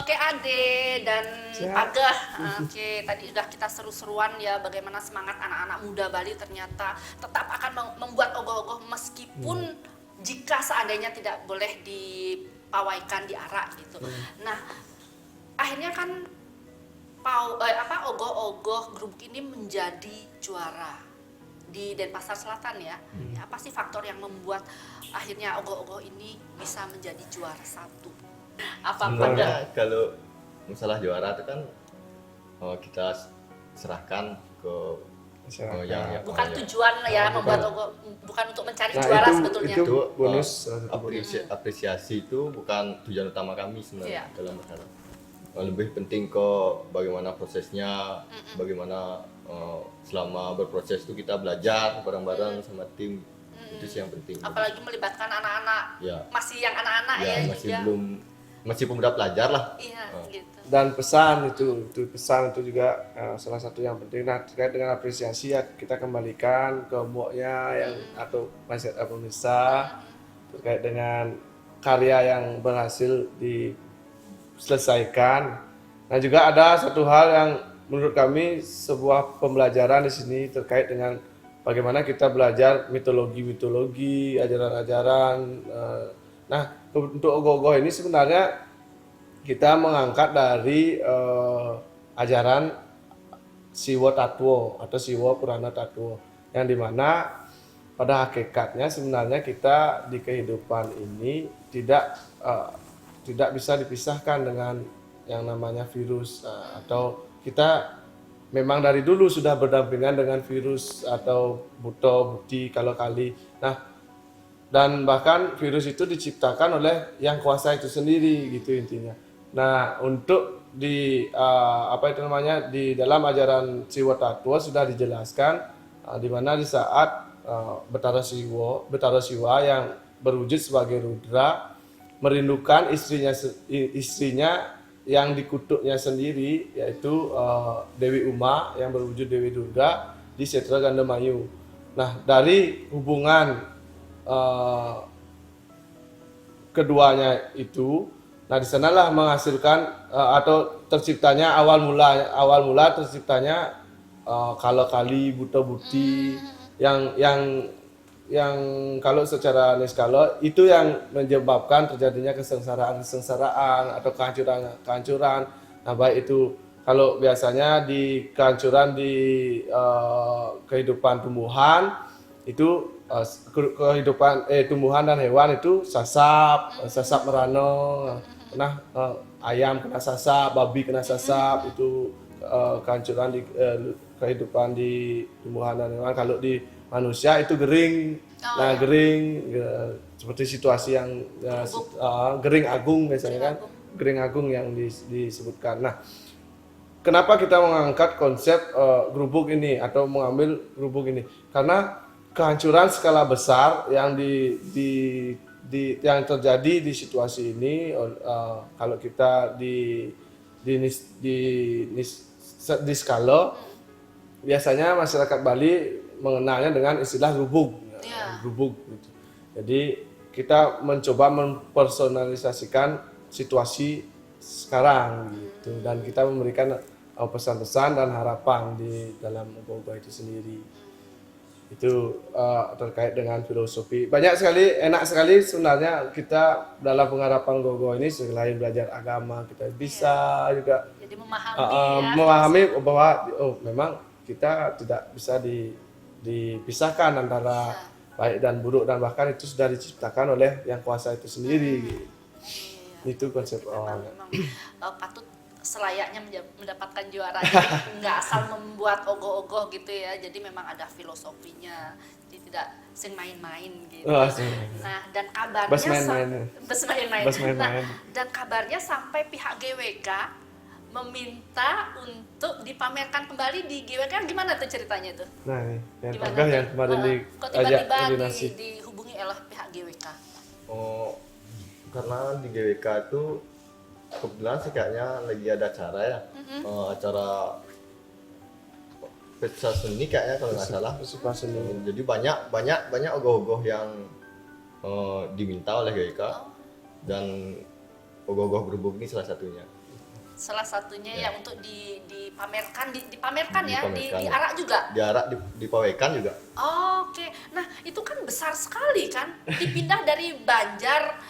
Speaker 1: Oke Ade dan Agah, oke tadi udah kita seru-seruan ya bagaimana semangat anak-anak muda Bali ternyata tetap akan membuat ogoh-ogoh meskipun jika seandainya tidak boleh dipawaikan, diarak gitu. Nah, akhirnya kan ogoh-ogoh Gerubuk ini menjadi juara di Denpasar Selatan ya? Ya, apa sih faktor yang membuat akhirnya ogoh-ogoh ini bisa menjadi juara satu? Apa
Speaker 3: Sebenarnya kalau masalah juara itu kan kita serahkan ke
Speaker 2: Masyarakat.
Speaker 3: yang
Speaker 1: bukan tujuan ya
Speaker 3: bukan.
Speaker 1: membuat ogoh, bukan untuk mencari
Speaker 2: Nah,
Speaker 1: juara
Speaker 2: itu-
Speaker 1: sebetulnya.
Speaker 2: itu bonus, salah satu
Speaker 3: apresiasi itu bukan tujuan utama kami sebenarnya
Speaker 1: Iya.
Speaker 3: dalam berharap. Lebih penting ke bagaimana prosesnya, bagaimana selama berproses itu kita belajar bareng-bareng sama tim. Itu sih yang penting.
Speaker 1: Apalagi melibatkan anak-anak,
Speaker 3: Ya.
Speaker 1: masih yang anak-anak
Speaker 3: Ya,
Speaker 1: ya
Speaker 3: masih
Speaker 1: juga.
Speaker 3: masih pemuda pelajar lah.
Speaker 1: Iya, gitu.
Speaker 2: Dan pesan itu pesan itu juga salah satu yang penting. Nah, terkait dengan apresiasi ya kita kembalikan ke mboknya yang atau masyarakat pemirsa terkait dengan karya yang berhasil diselesaikan. Nah, juga ada satu hal yang menurut kami sebuah pembelajaran di sini terkait dengan bagaimana kita belajar mitologi, ajaran-ajaran. Nah, untuk ogoh-ogoh ini sebenarnya kita mengangkat dari ajaran Siwa Tatwo atau Siwa Purana Tatwo yang dimana pada hakikatnya sebenarnya kita di kehidupan ini tidak bisa dipisahkan dengan yang namanya virus atau kita memang dari dulu sudah berdampingan dengan virus atau buto buti kalau kali. Nah, dan bahkan virus itu diciptakan oleh yang kuasa itu sendiri gitu intinya. Nah, untuk di di dalam ajaran Siwa Tatwa sudah dijelaskan di mana di saat Betara Siwa yang berwujud sebagai Rudra merindukan istrinya yang dikutuknya sendiri yaitu Dewi Uma yang berwujud Dewi Durga di Setra Gandamayu. Nah, dari hubungan keduanya itu, nah di sanalah menghasilkan atau terciptanya awal mula terciptanya kalau kali buta buti yang kalau secara niskala itu yang menyebabkan terjadinya kesengsaraan atau kehancuran. Nah, baik itu kalau biasanya di kehancuran di kehidupan tumbuhan itu kehidupan tumbuhan dan hewan itu sasap merano, ayam kena sasap, babi kena sasap, itu kehancuran di kehidupan di tumbuhan dan hewan. Kalau di manusia itu gering, gering seperti situasi yang gering agung biasanya kan, gering agung yang disebutkan. Nah, kenapa kita mengangkat konsep gerubuk ini atau mengambil gerubuk ini? Karena kehancuran skala besar yang yang terjadi di situasi ini kalau kita di skala biasanya masyarakat Bali mengenalnya dengan istilah gerubuk, gerubuk gitu. Jadi kita mencoba mempersonalisasikan situasi sekarang gitu dan kita memberikan pesan-pesan dan harapan di dalam ogoh-ogoh itu sendiri. Itu terkait dengan filosofi. Banyak sekali, enak sekali sebenarnya kita dalam pengharapan ogoh-ogoh ini selain belajar agama kita bisa juga
Speaker 1: Jadi memahami
Speaker 2: memahami bahwa memang kita tidak bisa dipisahkan antara baik dan buruk dan bahkan itu sudah diciptakan oleh yang kuasa itu sendiri. Itu konsep awalnya.
Speaker 1: Memang patut selayaknya mendapatkan juara. Jadi nggak asal membuat ogoh-ogoh gitu ya. Jadi memang ada filosofinya. Jadi tidak sing main-main gitu. Nah, dan kabarnya
Speaker 2: Bas main-main.
Speaker 1: Nah, dan kabarnya sampai pihak GWK meminta untuk dipamerkan kembali di GWK. Gimana tuh ceritanya tuh?
Speaker 2: Nah, ini yang
Speaker 1: Gimana
Speaker 2: Pagah
Speaker 1: tuh?
Speaker 2: yang kemarin
Speaker 1: Kok
Speaker 2: diajak
Speaker 1: tiba-tiba
Speaker 2: koordinasi.
Speaker 1: dihubungi oleh pihak GWK?
Speaker 3: Oh, karena di GWK itu kebetulan sih kayaknya lagi ada acara ya, acara pesta seni kayaknya kalau nggak salah.
Speaker 2: Festival seni.
Speaker 3: Jadi banyak ogoh-ogoh yang diminta oleh GWK dan ogoh-ogoh gerubuk ini salah satunya.
Speaker 1: Salah satunya
Speaker 3: Ya.
Speaker 1: yang untuk dipamerkan ya,
Speaker 3: Dipamerkan.
Speaker 1: diarak juga.
Speaker 3: Diarak, dipawekan juga.
Speaker 1: Oke, nah itu kan besar sekali kan, dipindah dari Banjar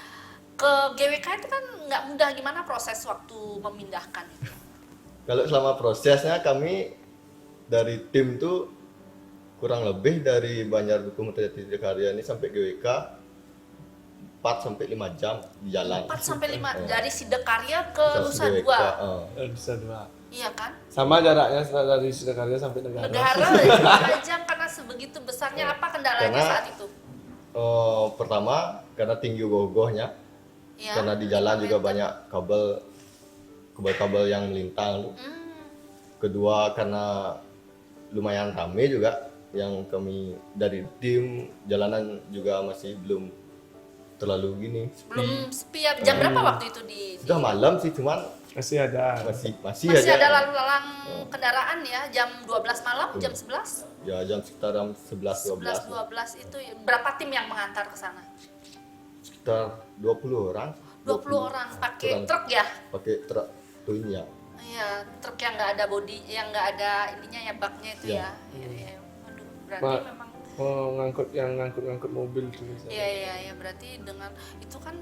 Speaker 1: ke GWK itu kan nggak mudah, gimana proses waktu memindahkan itu?
Speaker 3: Kalau selama prosesnya kami dari tim tuh kurang lebih dari Banjar Dukuh Mutajati Karya ini sampai GWK 4 sampai 5 jam di jalan.
Speaker 1: 4 sampai 5 dari Sidakarya ke
Speaker 3: Terus
Speaker 1: Nusa
Speaker 3: GWK,
Speaker 1: Dua.
Speaker 2: Nusa Dua.
Speaker 1: Iya kan?
Speaker 2: Sama jaraknya dari Sidakarya sampai Negara.
Speaker 1: Negara 5 jam karena sebegitu besarnya. Apa kendalanya
Speaker 3: Karena-
Speaker 1: saat itu?
Speaker 3: Pertama karena tinggi gogohnya,
Speaker 1: Ya,
Speaker 3: karena di jalan
Speaker 1: 5
Speaker 3: juga
Speaker 1: meter.
Speaker 3: banyak kabel yang melintang.
Speaker 1: Hmm,
Speaker 3: Kedua karena lumayan rame juga, yang kami dari tim jalanan juga masih belum terlalu gini.
Speaker 1: belum sepi ya. Jam berapa waktu itu di
Speaker 3: Sudah malam sih, cuman
Speaker 2: Masih ada.
Speaker 3: masih
Speaker 1: masih
Speaker 3: aja.
Speaker 1: ada lalu lalang kendaraan ya, jam 12 malam, jam 11?
Speaker 3: Ya jam sekitar jam 11-12
Speaker 1: 11 12 itu berapa tim yang mengantar ke sana?
Speaker 3: sekitar 20 orang.
Speaker 1: 20 orang pakai
Speaker 3: Kurang-
Speaker 1: truk ya?
Speaker 3: Pakai truk tuh ini ya.
Speaker 1: Iya, truk yang nggak ada body, yang nggak ada ininya ya, baknya itu
Speaker 3: Iya.
Speaker 1: ya. Iya, iya. Aduh, berarti
Speaker 2: Ma-
Speaker 1: memang
Speaker 2: ngangkut mobil tuh.
Speaker 1: iya iya iya, berarti dengan itu kan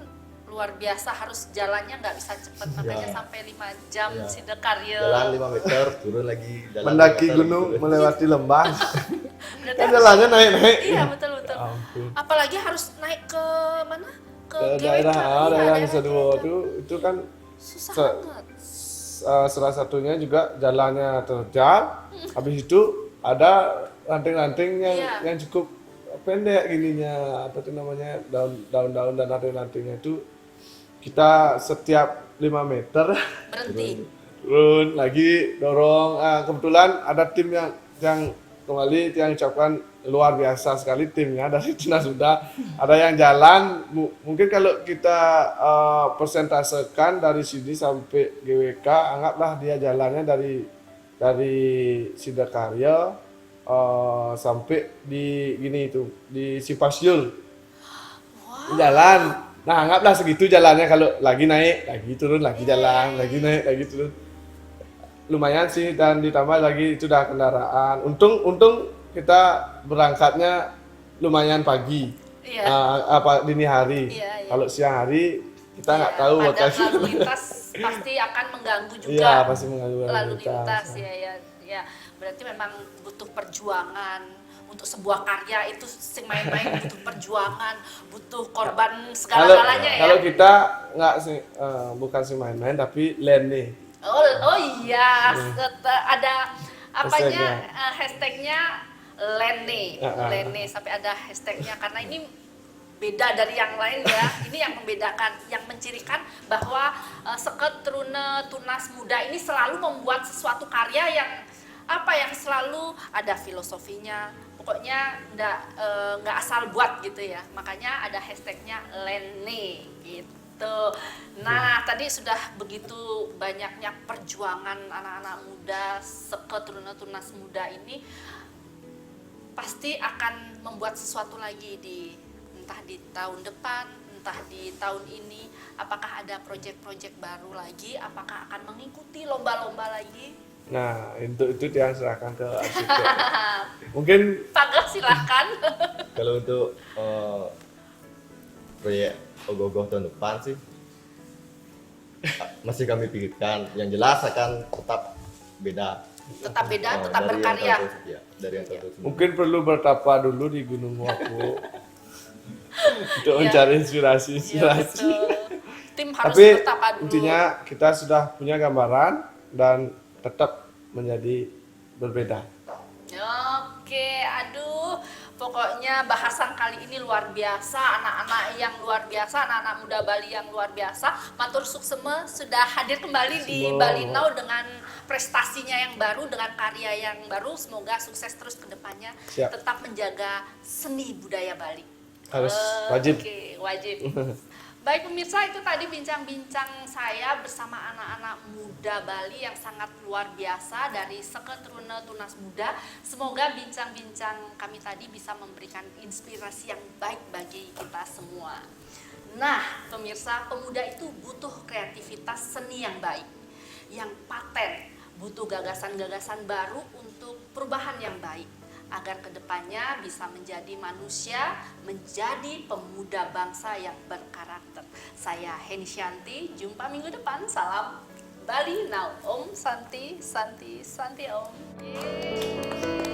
Speaker 1: luar biasa, harus jalannya nggak bisa cepat, makanya
Speaker 3: Iya.
Speaker 1: sampai 5 jam
Speaker 3: Iya.
Speaker 1: Sidakarya.
Speaker 3: Jalan 5 meter, turun lagi. Jalan
Speaker 2: Mendaki
Speaker 3: 5 meter,
Speaker 2: gunung,
Speaker 3: turun.
Speaker 2: melewati lembah.
Speaker 1: Berarti
Speaker 2: Kan
Speaker 1: harus-
Speaker 2: jalannya naik-naik.
Speaker 1: Iya betul betul.
Speaker 2: Ya ampun.
Speaker 1: Apalagi harus naik ke mana? Ke
Speaker 2: Ke
Speaker 1: GWK.
Speaker 2: daerah
Speaker 1: Iya,
Speaker 2: daerah Nusa Dua
Speaker 1: GWK.
Speaker 2: itu kan
Speaker 1: Susah
Speaker 2: Se-
Speaker 1: banget.
Speaker 2: salah satunya juga jalannya terjal. Habis itu ada ranting-ranting
Speaker 1: Iya.
Speaker 2: yang cukup pendek gininya, apa tuh namanya, daun-daun dan ranting-rantingnya itu kita setiap 5 meter
Speaker 1: Berhenti.
Speaker 2: turun lagi dorong. Kebetulan ada tim yang kembali yang ucapkan luar biasa sekali timnya dari Tunas Muda. Ada yang jalan, mungkin kalau kita persentasekan dari sini sampai GWK, anggaplah dia jalannya dari Sidakarya sampai di gini itu di Sipasyul. Jalan. Nah, anggaplah segitu jalannya, kalau lagi naik, lagi turun, lagi jalan, lagi naik, lagi turun. Lumayan sih, dan ditambah lagi itu udah kendaraan. Untung kita berangkatnya lumayan pagi.
Speaker 1: Iya.
Speaker 2: Dini hari.
Speaker 1: Iya, iya.
Speaker 2: Kalau siang hari kita nggak tahu
Speaker 1: padat
Speaker 2: lokasi.
Speaker 1: lalu lintas pasti akan mengganggu juga.
Speaker 2: Iya, pasti mengganggu
Speaker 1: lalu lintas ya ya ya. Berarti memang butuh perjuangan untuk sebuah karya itu, sing main-main butuh perjuangan, butuh korban
Speaker 2: Kalau
Speaker 1: segala-galanya ya.
Speaker 2: kalau kita nggak sih, bukan sih main-main, tapi land nih.
Speaker 1: Oh iya, ada apanya
Speaker 2: Hashtagnya.
Speaker 1: hashtagnya Lene, Lene sampai ada hashtagnya, karena ini beda dari yang lain ya. Ini yang membedakan, yang mencirikan bahwa Seket Trune Tunas Muda ini selalu membuat sesuatu karya yang yang selalu ada filosofinya. Pokoknya nggak asal buat gitu ya. Makanya ada hashtagnya Lene gitu. Nah, tadi sudah begitu banyaknya perjuangan anak-anak muda, Seket Trune Tunas Muda ini pasti akan membuat sesuatu lagi entah di tahun depan, entah di tahun ini. Apakah ada proyek-proyek baru lagi? Apakah akan mengikuti lomba-lomba lagi?
Speaker 2: Nah, itu yang serahkan ke arsitek. Mungkin
Speaker 1: Pagar silahkan.
Speaker 3: Kalau untuk proyek Ogoh-Ogoh tahun depan sih masih kami pikirkan. Yang jelas akan tetap beda.
Speaker 1: Tetap beda, tetap
Speaker 3: Dari yang
Speaker 1: berkarya.
Speaker 3: dari yang tahun sebelumnya.
Speaker 2: mungkin perlu bertapa dulu di Gunung Wapu untuk
Speaker 1: Iya.
Speaker 2: mencari inspirasi.
Speaker 1: Iya, betul. Tim harus
Speaker 2: Tapi
Speaker 1: bertapa dulu.
Speaker 2: intinya kita sudah punya gambaran dan tetap menjadi berbeda.
Speaker 1: Oke, aduh, pokoknya bahasan kali ini luar biasa, anak-anak yang luar biasa, anak-anak muda Bali yang luar biasa. Matur sukseme sudah hadir kembali di
Speaker 2: Semua.
Speaker 1: Bali Now dengan prestasinya yang baru, dengan karya yang baru. Semoga sukses terus ke depannya,
Speaker 2: Siap.
Speaker 1: tetap menjaga seni budaya Bali.
Speaker 2: Harus, wajib.
Speaker 1: Oke, wajib. Baik pemirsa, itu tadi bincang-bincang saya bersama anak-anak muda Bali yang sangat luar biasa dari Seket Trune Tunas Muda. Semoga bincang-bincang kami tadi bisa memberikan inspirasi yang baik bagi kita semua. Nah, pemirsa, pemuda itu butuh kreativitas seni yang baik, yang paten, butuh gagasan-gagasan baru untuk perubahan yang baik, agar kedepannya bisa menjadi manusia, menjadi pemuda bangsa yang berkarakter. Saya Heni Shanti, jumpa minggu depan. Salam Bali Now, Om Santi Om. Yeay.